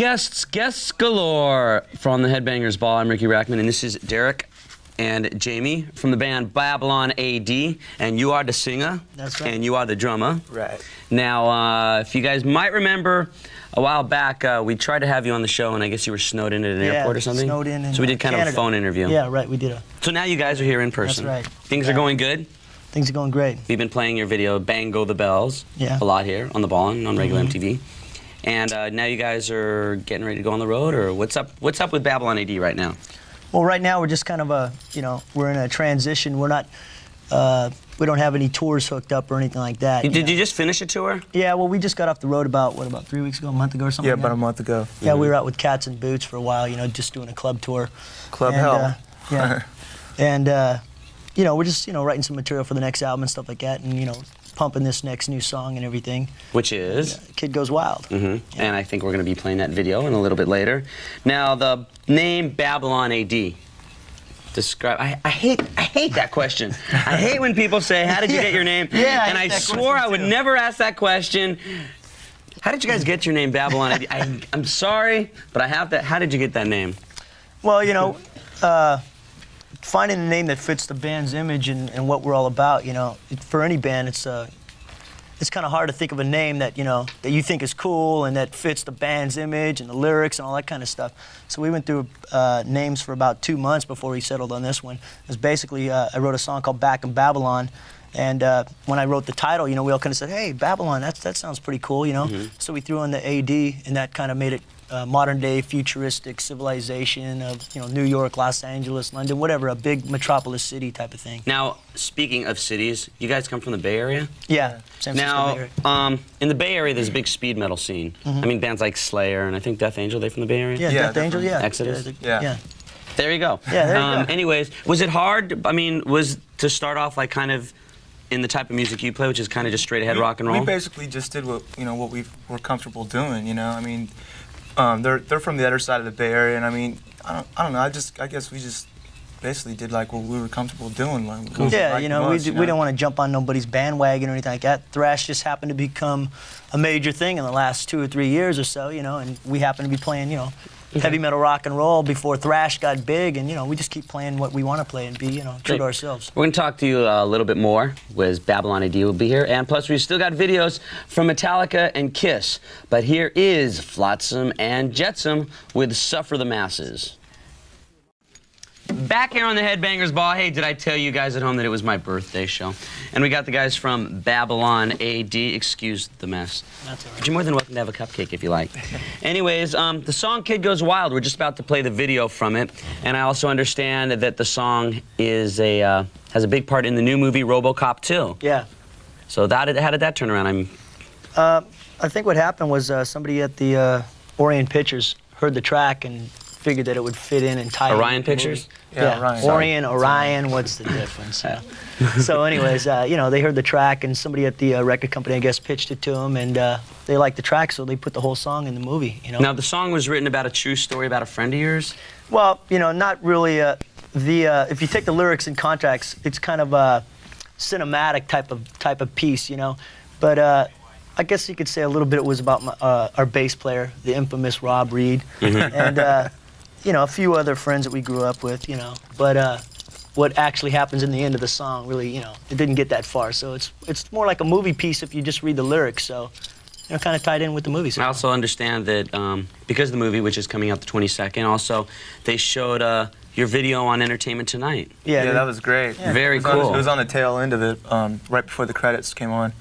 guests galore from the Headbangers Ball. I'm Riki Rachtman, and this is Derek and Jamey from the band Babylon AD, and you are the singer. That's right. And you are the drummer. Right. Now, if you guys might remember, a while back, we tried to have you on the show, and I guess you were snowed in at an airport or something? Snowed in so we did kind Canada. of a phone interview. Yeah, right, we did. So now you guys are here in person. That's right. Things are going good? Things are going great. We've been playing your video, Bang Go the Bells, a lot here on the Ball and on regular MTV. And now you guys are getting ready to go on the road, or what's up with Babylon AD right now? Well, right now we're just kind of we're in a transition. We're not, we don't have any tours hooked up or anything like that. Did you just finish a tour? Yeah, well, we just got off the road about 3 weeks ago, a month ago or something? Yeah, like about that? a month ago. Yeah, we were out with Cats and Boots for a while, just doing a club tour. Club Hell. Yeah. And, we're just, writing some material for the next album and stuff like that, and, pumping this next new song and everything. Which is? Kid Goes Wild. And I think we're going to be playing that video in a little bit later. Now, the name Babylon AD. Describe. I hate that question. I hate when people say, "How did you get your name?" Yeah, and I swore I would never ask that question. How did you guys get your name, Babylon AD? I'm sorry, but I have that. How did you get that name? Well, finding a name that fits the band's image and what we're all about, for any band, it's kind of hard to think of a name that, that you think is cool and that fits the band's image and the lyrics and all that kind of stuff. So we went through names for about 2 months before we settled on this one. It was basically, I wrote a song called Back in Babylon, and when I wrote the title, we all kind of said, hey, Babylon, that sounds pretty cool, So we threw in the AD, and that kind of made it modern-day futuristic civilization of, New York, Los Angeles, London, whatever, a big metropolis city type of thing. Now, speaking of cities, you guys come from the Bay Area? Yeah, San Francisco Bay Area. In the Bay Area, there's a big speed metal scene. I mean, bands like Slayer and I think Death Angel, they from the Bay Area? Yeah, Death Angel, yeah. Exodus? Yeah. There you go. Yeah, there you go. Anyways, was it hard? I mean, was to start off like kind of in the type of music you play, which is kind of just straight ahead rock and roll? We basically just did what we were comfortable doing. I mean, they're from the other side of the Bay Area, and I mean, I don't know. I guess we just basically did like what we were comfortable doing. Yeah, we don't want to jump on nobody's bandwagon or anything like that. Thrash just happened to become a major thing in the last 2 or 3 years or so, and we happen to be playing, heavy metal rock and roll before thrash got big, and we just keep playing what we want to play and be true to ourselves. We're going to talk to you a little bit more with Babylon AD will be here, and plus we've still got videos from Metallica and Kiss, but here is Flotsam and Jetsam with Suffer the Masses. Back here on the Headbangers Ball. Hey, did I tell you guys at home that it was my birthday show? And we got the guys from Babylon AD. Excuse the mess. That's all right. But you're more than welcome to have a cupcake if you like. Anyways, the song Kid Goes Wild, we're just about to play the video from it. And I also understand that the song is has a big part in the new movie RoboCop 2. Yeah. So how did that turn around? I think what happened was somebody at the Orient Pictures heard the track and figured that it would fit in and tie Orion Pictures? Yeah, Orion, what's the difference? So anyways, they heard the track, and somebody at the record company, I guess, pitched it to them, and they liked the track, so they put the whole song in the movie, Now, the song was written about a true story about a friend of yours? Well, not really. If you take the lyrics in context, it's kind of a cinematic type of piece, But I guess you could say a little bit it was about our bass player, the infamous Rob Reed, and a few other friends that we grew up with, But what actually happens in the end of the song, really, it didn't get that far. So it's more like a movie piece if you just read the lyrics. So, kind of tied in with the movie. I also understand that because of the movie, which is coming out the 22nd, also they showed your video on Entertainment Tonight. Yeah, that was great. Yeah. Very cool. It was on the tail end of it, right before the credits came on.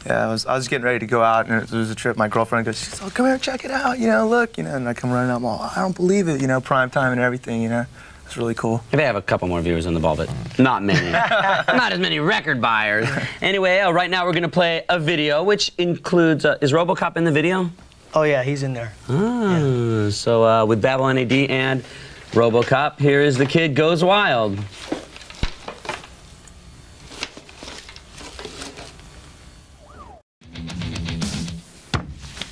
Yeah, I was getting ready to go out, and it was a trip. My girlfriend goes, she's like, "Oh, come here, check it out, look, and I come running up, I don't believe it, prime time and everything, It's really cool. They have a couple more viewers on the ball, but not many. Not as many record buyers. Anyway, right now we're going to play a video, which includes, is RoboCop in the video? Oh, yeah, he's in there. So with Babylon AD and RoboCop, here is The Kid Goes Wild.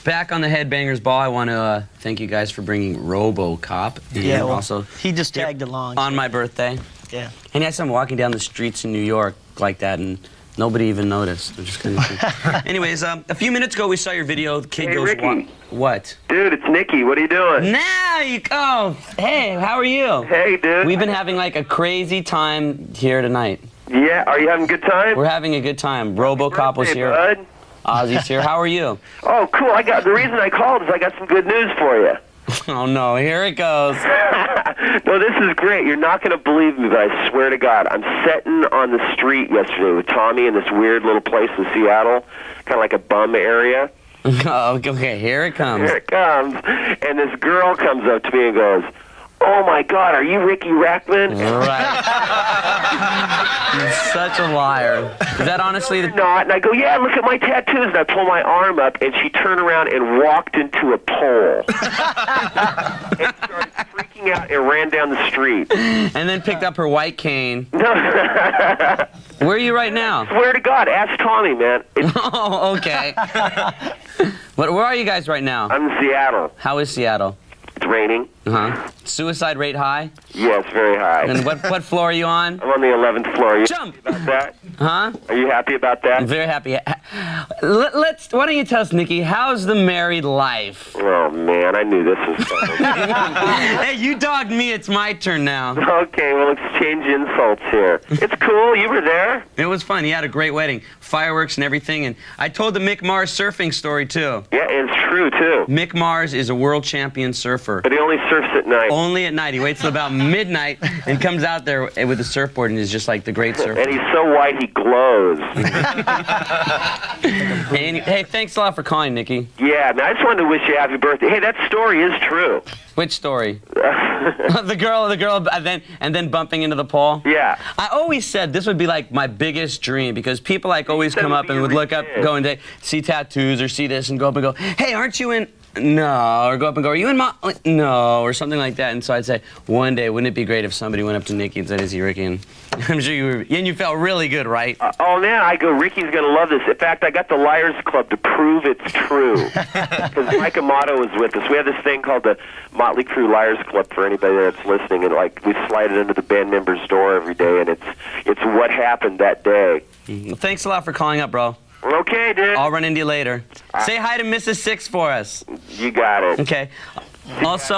Back on the Headbangers Ball, I want to thank you guys for bringing RoboCop. Yeah, well, also he just tagged along. On my birthday. Yeah. And yes, I'm walking down the streets in New York like that, and Nobody even noticed. They're just kind of Anyways, a few minutes ago we saw your video. The kid goes, Ricky. What? Dude, it's Nicky. What are you doing? Now you go. Hey, how are you? Hey, dude. We've been having like a crazy time here tonight. Yeah, are you having a good time? We're having a good time. RoboCop was Birthday, here. bud. Ozzy's here. How are you? Oh, cool. The reason I called is I got some good news for you. Oh no, here it goes. No, this is great. You're not going to believe me, but I swear to God, I'm sitting on the street yesterday with Tommy in this weird little place in Seattle, kind of like a bum area. Oh, okay, here it comes. Here it comes. And this girl comes up to me and goes, "Oh my God, are you Riki Rachtman?" Right. You're such a liar. Is that honestly the... Not. And I go, "Yeah, look at my tattoos." And I pull my arm up, and she turned around and walked into a pole. And started freaking out and ran down the street. And then picked up her white cane. Where are you right now? Swear to God, ask Tommy, man. Oh, okay. But where are you guys right now? I'm in Seattle. How is Seattle? It's raining. Uh-huh. Suicide rate high? Yeah, it's very high. And what floor are you on? I'm on the 11th floor. Are you Jump! happy about that? Huh? Are you happy about that? I'm very happy. Why don't you tell us, Nicky, how's the married life? Oh, man, I knew this was coming. Hey, you dogged me. It's my turn now. Okay, we'll exchange insults here. It's cool. You were there. It was fun. He had a great wedding. Fireworks and everything. And I told the Mick Mars surfing story, too. Yeah, it's true, too. Mick Mars is a world champion surfer. But he only surfs at night. Only at night. He waits till about midnight and comes out there with a surfboard and is just like the great surfer. And he's so white he glows. Hey, thanks a lot for calling, Nicky. Yeah, man, I just wanted to wish you a happy birthday. Hey, that story is true. Which story? the girl, and then bumping into the pole? Yeah. I always said this would be like my biggest dream because people like always come up and would look up, go and see tattoos or see this and go up and go, "Hey, aren't you in?" No, or go up and go, "Are you in No, or something like that. And so I'd say, one day, wouldn't it be great if somebody went up to Nicky and said, "Is he Riki?" And I'm sure you were, and you felt really good, right? Oh, man, I go, Ricky's going to love this. In fact, I got the Liars Club to prove it's true. Because Mike Amato was with us. We have this thing called the Motley Crue Liars Club for anybody that's listening. And, like, we slide it into the band member's door every day, and it's what happened that day. Well, thanks a lot for calling up, bro. Okay, dude. I'll run into you later. Say hi to Mrs. Six for us. You got it. Okay. Also,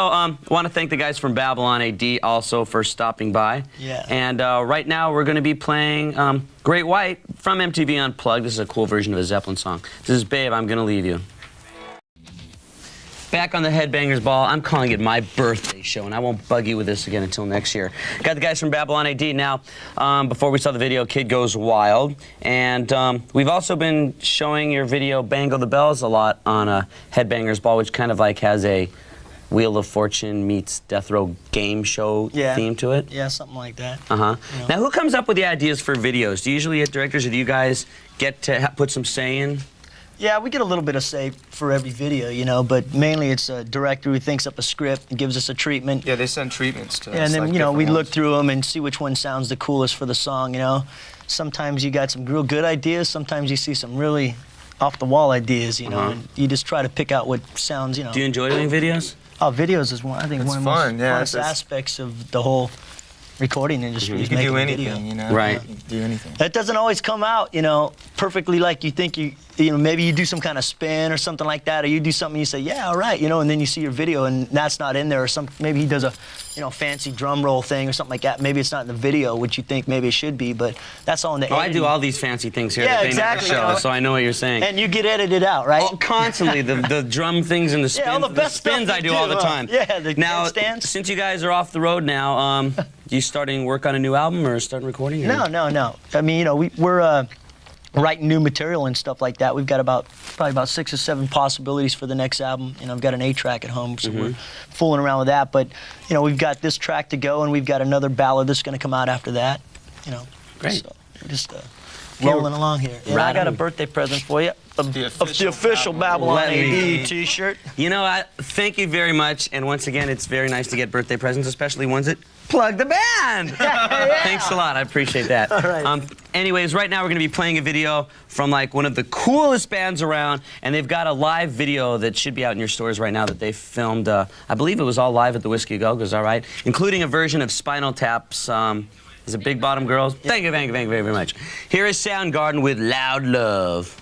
want to thank the guys from Babylon AD also for stopping by. Yeah. And right now we're going to be playing Great White from MTV Unplugged. This is a cool version of a Zeppelin song. This is Babe, I'm Gonna Leave You. Back on the Headbangers Ball, I'm calling it my birthday show, and I won't bug you with this again until next year. Got the guys from Babylon AD now. Before we saw the video, Kid Goes Wild, and we've also been showing your video Bangle the Bells a lot on Headbangers Ball, which kind of like has a Wheel of Fortune meets Death Row game show theme to it. Yeah, something like that. Uh-huh. You know. Now, who comes up with the ideas for videos? Do you usually get directors, or do you guys get to put some say in? Yeah, we get a little bit of say for every video, you know, but mainly it's a director who thinks up a script and gives us a treatment. Yeah, they send treatments to us. And then, like you know, we different look ones. through them and see which one sounds the coolest for the song, you know. Sometimes you got some real good ideas, sometimes you see some really off-the-wall ideas, you know, and you just try to pick out what sounds, you know. Do you enjoy doing videos? Oh, videos is one, I think, It's one of the fun, most yeah, funnest it's- aspects of the whole recording industry. You is can do making anything, video. you know. Right. You can do anything. That doesn't always come out, you know, perfectly like you think you know, maybe you do some kind of spin or something like that, or you do something you say, yeah, all right, you know, and then you see your video and that's not in there, or maybe he does a, you know, fancy drum roll thing or something like that. Maybe it's not in the video, which you think maybe it should be, but that's all in the Oh, I editing. do all these fancy things here Yeah, that they exactly, never show, you know. so I know what you're saying. And you get edited out, right? Oh, constantly, the drum things and the spins. Yeah, all the best stuff spins you I do do, all the time. yeah, the now, handstands. since you guys are off the road now, you starting work on a new album or starting recording? Or? No. I mean, you know, we're writing new material and stuff like that. We've got probably about 6 or 7 possibilities for the next album. You know, I've got an 8-track at home, so we're fooling around with that. But, you know, we've got this track to go, and we've got another ballad that's going to come out after that. You know, Great. So we're just rolling along here. And Right I got a on. birthday present for you. Of The the official Babylon Let me- AD T-shirt. You know, thank you very much. And once again, it's very nice to get birthday presents, especially ones that plug the band. Thanks a lot. I appreciate that. All right. Anyways, right now we're going to be playing a video from like one of the coolest bands around, and they've got a live video that should be out in your stores right now that they filmed. I believe it was all live at the Whiskey Go-Go's, all right, including a version of Spinal Tap's Is it Big Bottom Girls? Thank you very much. Here is Soundgarden with Loud Love.